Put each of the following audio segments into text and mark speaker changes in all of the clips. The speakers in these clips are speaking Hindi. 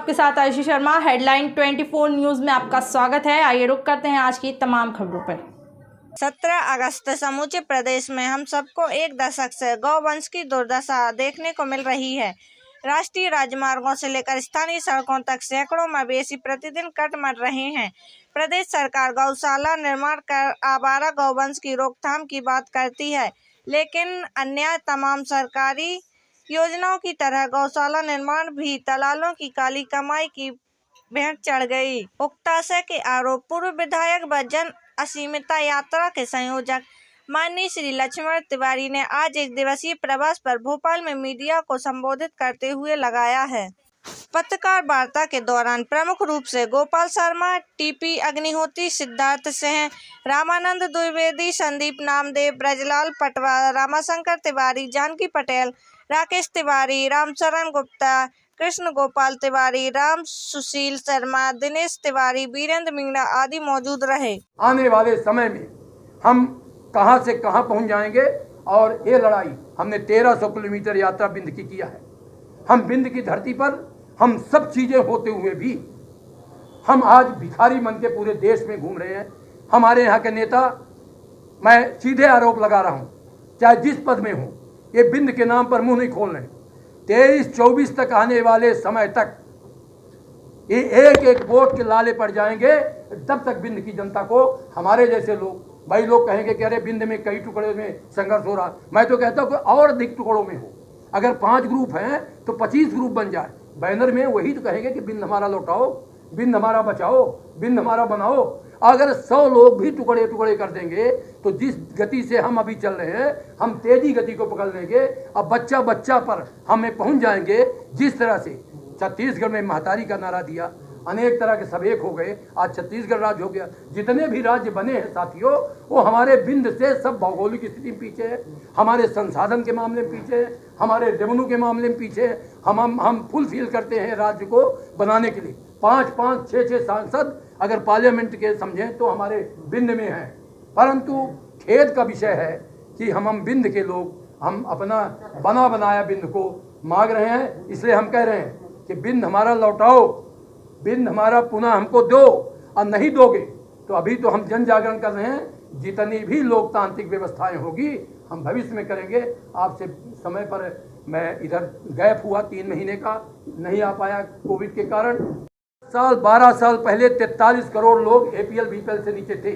Speaker 1: आपके साथ आयुषी शर्मा। हेडलाइन 24 न्यूज़ में आपका स्वागत है। आइए रुक करते हैं आज की तमाम खबरों पर।
Speaker 2: 17 अगस्त समूचे प्रदेश में हम सबको एक दशक से गौवंश की दुर्दशा देखने को मिल रही है। राष्ट्रीय राजमार्गों से लेकर स्थानीय सड़कों तक सैकड़ों मवेशी प्रतिदिन कट मर रहे हैं। प्रदेश सरकार गौशाला निर्माण कर आवारा गौवंश की रोकथाम की बात करती है, लेकिन अन्य तमाम सरकारी योजनाओं की तरह गौशाला निर्माण भी दलालों की काली कमाई की भेंट चढ़ गई। उक्ताशय के आरोप पूर्व विधायक व जन असीमिता यात्रा के संयोजक माननीय श्री लक्ष्मण तिवारी ने आज एक दिवसीय प्रवास पर भोपाल में मीडिया को संबोधित करते हुए लगाया है। पत्रकार वार्ता के दौरान प्रमुख रूप से गोपाल शर्मा, टीपी अग्निहोत्री, सिद्धार्थ सिंह, रामानंद द्विवेदी, संदीप नामदेव, ब्रजलाल पटवा, रामाशंकर तिवारी, जानकी पटेल, राकेश तिवारी, रामचरण गुप्ता, कृष्ण गोपाल तिवारी, राम सुशील शर्मा, दिनेश तिवारी, वीरेंद्र मीणा आदि मौजूद रहे।
Speaker 3: आने वाले समय में हम कहां से कहां पहुंच जाएंगे और ये लड़ाई हमने 1300 किलोमीटर यात्रा बिंद की किया है। हम बिंद की धरती पर हम सब चीजें होते हुए भी हम आज भिखारी मन के पूरे देश में घूम रहे हैं। हमारे यहाँ के नेता, मैं सीधे आरोप लगा रहा हूँ, चाहे जिस पद में हो, ये बिंद के नाम पर मुंह नहीं खोल रहे। 23-24 तक आने वाले समय तक ये एक एक वोट के लाले पड़ जाएंगे। तब तक बिंद की जनता को हमारे जैसे लोग, भाई लोग कहेंगे कि अरे बिंद में कई टुकड़े में संघर्ष हो रहा। मैं तो कहता हूँ कि और अधिक टुकड़ों में हो। अगर 5 ग्रुप हैं तो 25 ग्रुप बन जाए। बैनर में वही तो कहेंगे कि बिंद हमारा लौटाओ, बिंद हमारा बचाओ, बिंद हमारा बनाओ। अगर 100 लोग भी टुकड़े टुकड़े कर देंगे तो जिस गति से हम अभी चल रहे हैं, हम तेजी गति को पकड़ लेंगे। अब बच्चा बच्चा पर हमें पहुंच जाएंगे। जिस तरह से छत्तीसगढ़ में महतारी का नारा दिया, अनेक तरह के सब एक हो गए, आज छत्तीसगढ़ राज्य हो गया। जितने भी राज्य बने हैं साथियों, वो हमारे बिंद से सब भौगोलिक स्थिति में पीछे है, हमारे संसाधन के मामले में पीछे है, हमारे रेवेन्यू के मामले में पीछे है। हम फुलफिल करते हैं राज्य को बनाने के लिए। 5-5, 6-6 सांसद अगर पार्लियामेंट के समझें तो हमारे बिंद में हैं। परंतु खेद का विषय है कि हम बिंद के लोग हम अपना बना बनाया बिंद को मांग रहे हैं। इसलिए हम कह रहे हैं कि बिंद हमारा लौटाओ, बिंद हमारा पुनः हमको दो। और नहीं दोगे तो अभी तो हम जन जागरण कर रहे हैं। जितनी भी लोकतांत्रिक व्यवस्थाएं होगी हम भविष्य में करेंगे। आपसे समय पर मैं इधर गैप हुआ 3 महीने का, नहीं आ पाया कोविड के कारण। 12 साल पहले 43 करोड़ लोग APL BPL से नीचे थे।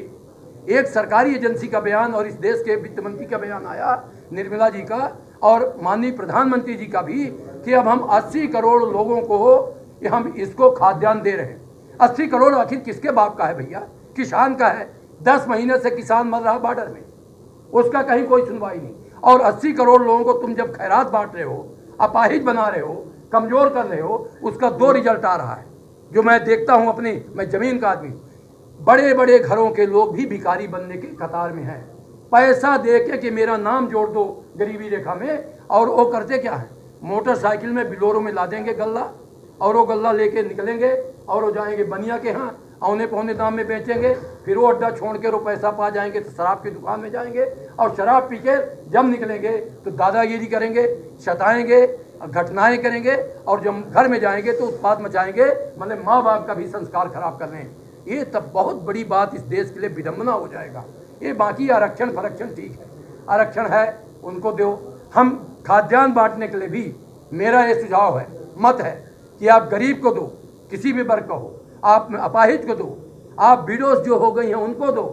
Speaker 3: एक सरकारी एजेंसी का बयान और इस देश के वित्त मंत्री का बयान आया, निर्मला जी का और माननीय प्रधानमंत्री जी का भी, कि अब हम 80 करोड़ लोगों को हम इसको खाद्यान्न दे रहे हैं। 80 करोड़ आखिर किसके बाप का है भैया? किसान का है। 10 महीने से किसान मर रहा बॉर्डर में, उसका कहीं कोई सुनवाई नहीं। और 80 करोड़ लोगों को तुम जब खैरात बांट रहे हो, अपाहिज बना रहे हो, कमजोर कर रहे हो, उसका 2 रिजल्ट आ रहा है जो मैं देखता हूं अपनी। मैं जमीन का आदमी, बड़े बड़े घरों के लोग भी भिखारी बनने के कतार में हैं। पैसा दे के कि मेरा नाम जोड़ दो गरीबी रेखा में, और वो करते क्या है? मोटरसाइकिल में बिलोरों में ला देंगे गल्ला, और वो गल्ला लेके निकलेंगे और वो जाएंगे बनिया के यहाँ, औने पौने दाम में बेचेंगे। फिर वो अड्डा छोड़ के वो पैसा पा जाएंगे तो शराब की दुकान में जाएंगे, और शराब पी के जब निकलेंगे तो दादागिरी करेंगे, सताएंगे, घटनाएं करेंगे, और जब घर में जाएंगे तो उत्पात मचाएंगे, मतलब माँ बाप का भी संस्कार खराब कर रहे हैं। ये तब बहुत बड़ी बात इस देश के लिए विडम्बना हो जाएगा। ये बाकी आरक्षण फरक्षण ठीक है, आरक्षण है उनको दो। हम खाद्यान्न बांटने के लिए भी मेरा ये सुझाव है, मत है कि आप गरीब को दो, किसी भी वर्ग का हो, आप अपाहिज को दो, आप विडोज जो हो गई हैं उनको दो,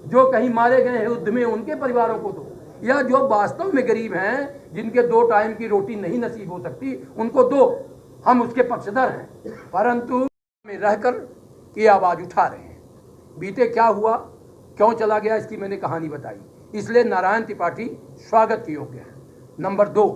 Speaker 3: जो कहीं मारे गए हैं युद्ध में उनके परिवारों को दो, या जो वास्तव में गरीब हैं, जिनके 2 टाइम की रोटी नहीं नसीब हो सकती, उनको दो। हम उसके पक्षधर हैं, परंतु में रहकर ये आवाज़ उठा रहे हैं। बीते क्या हुआ, क्यों चला गया, इसकी मैंने कहानी बताई। इसलिए नारायण त्रिपाठी स्वागत के योग्य है। नंबर 2,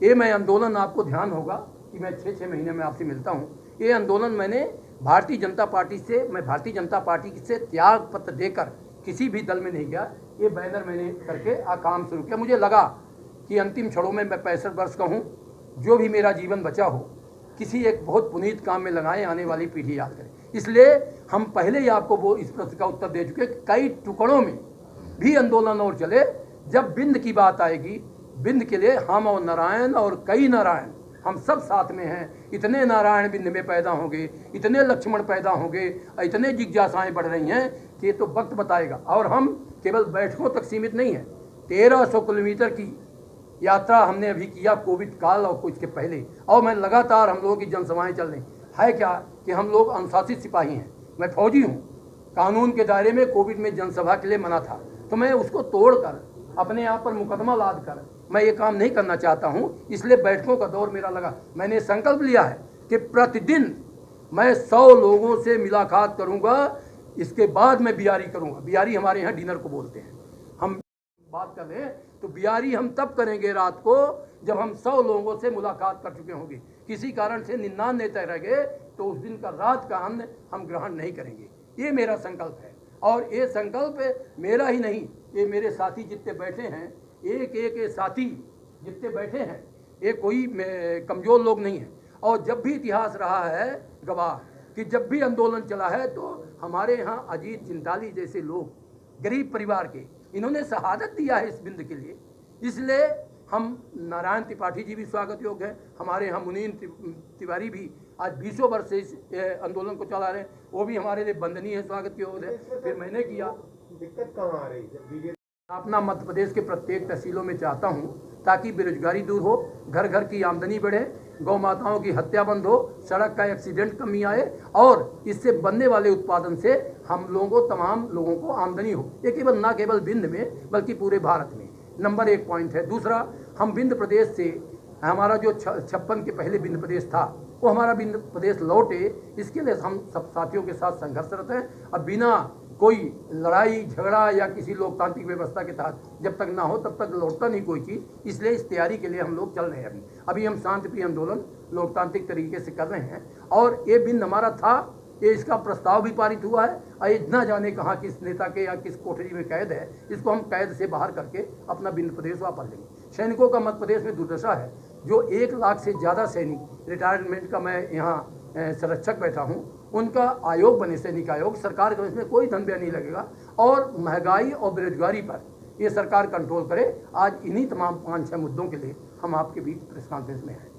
Speaker 3: ये मैं आंदोलन, आपको ध्यान होगा कि मैं 6-6 महीने में आपसे मिलता हूँ। ये आंदोलन मैंने भारतीय जनता पार्टी से त्याग पत्र देकर किसी भी दल में नहीं गया। ये बैनर मैंने करके काम शुरू किया। मुझे लगा कि अंतिम क्षणों में मैं 65 वर्ष का हूँ, जो भी मेरा जीवन बचा हो किसी एक बहुत पुनीत काम में लगाएं, आने वाली पीढ़ी याद करे। इसलिए हम पहले ही आपको वो इस प्रश्न का उत्तर दे चुके, कई टुकड़ों में भी आंदोलन और चले। जब बिंद की बात आएगी, बिंद के लिए हम और नारायण और कई नारायण हम सब साथ में हैं। इतने नारायण बिंद में पैदा होंगे, इतने लक्ष्मण पैदा होंगे, इतने जिज्ञासाएं बढ़ रही हैं कि ये तो वक्त बताएगा। और हम केवल बैठकों तक सीमित नहीं हैं। 1300 किलोमीटर की यात्रा हमने अभी किया कोविड काल और कुछ के पहले, और मैं लगातार हम लोगों की जनसभाएं चल रही है क्या कि हम लोग अनुशासित सिपाही हैं। मैं फौजी हूँ, कानून के दायरे में कोविड में जनसभा के लिए मना था, तो मैं उसको तोड़कर अपने आप पर मुकदमा लाद कर मैं ये काम नहीं करना चाहता हूँ। इसलिए बैठकों का दौर मेरा लगा। मैंने संकल्प लिया है कि प्रतिदिन मैं 100 लोगों से मुलाकात करूँगा। इसके बाद मैं बियारी करूँगा। बियारी हमारे यहाँ डिनर को बोलते हैं। हम बात कर रहे हैं तो बियारी हम तब करेंगे रात को जब हम 100 लोगों से मुलाकात कर चुके होंगे। किसी कारण से 99 तय रह गए तो उस दिन का रात का अन्न हम ग्रहण नहीं करेंगे। ये मेरा संकल्प है। और ये संकल्प मेरा ही नहीं, ये मेरे साथी जितने बैठे हैं, एक साथी जितने बैठे हैं, ये कोई कमज़ोर लोग नहीं हैं। और जब भी इतिहास रहा है गवाह कि जब भी आंदोलन चला है तो हमारे यहाँ अजीत चिंताली जैसे लोग गरीब परिवार के, इन्होंने शहादत दिया है इस बिंद के लिए। इसलिए हम नारायण त्रिपाठी जी भी स्वागत योग्य हैं। हमारे यहाँ मुनीन तिवारी भी आज 20 वर्ष से इस आंदोलन को चला रहे हैं, वो भी हमारे लिए वंदनीय है, स्वागत योग्य है। फिर मैंने किया।
Speaker 4: दिक्कत कहाँ आ रही है?
Speaker 3: अपना मध्य प्रदेश के प्रत्येक तहसीलों में चाहता हूँ ताकि बेरोजगारी दूर हो, घर घर की आमदनी बढ़े, गौ माताओं की हत्या बंद हो, सड़क का एक्सीडेंट कमी आए और इससे बनने वाले उत्पादन से हम लोगों तमाम लोगों को आमदनी हो। ये केवल ना केवल बिंद में बल्कि पूरे भारत में नंबर 1 पॉइंट है। दूसरा, हम बिंद प्रदेश से हमारा जो 56 के पहले बिंद प्रदेश था वो हमारा बिंद प्रदेश लौटे, इसके लिए हम सब साथियों के साथ संघर्षरत हैं। अब बिना कोई लड़ाई झगड़ा या किसी लोकतांत्रिक व्यवस्था के तहत जब तक ना हो तब तक लौटता नहीं कोई चीज़। इसलिए इस तैयारी के लिए हम लोग चल रहे हैं। अभी हम शांतिप्रिय आंदोलन लोकतांत्रिक तरीके से कर रहे हैं और ये बिंद हमारा था, ये इसका प्रस्ताव भी पारित हुआ है। और ये न जाने कहाँ किस नेता के या किस कोठरी में कैद है, इसको हम कैद से बाहर करके अपना बिंद प्रदेश वापस लेंगे। सैनिकों का मध्य प्रदेश में दुर्दशा है। जो 1 लाख से ज़्यादा सैनिक रिटायरमेंट का मैं यहाँ संरक्षक बैठा हूँ, उनका आयोग बने, सैनिक आयोग। सरकार का इसमें कोई धन व्यय नहीं लगेगा और महंगाई और बेरोजगारी पर ये सरकार कंट्रोल करे। आज इन्हीं तमाम 5-6 मुद्दों के लिए हम आपके बीच प्रेस कॉन्फ्रेंस में हैं।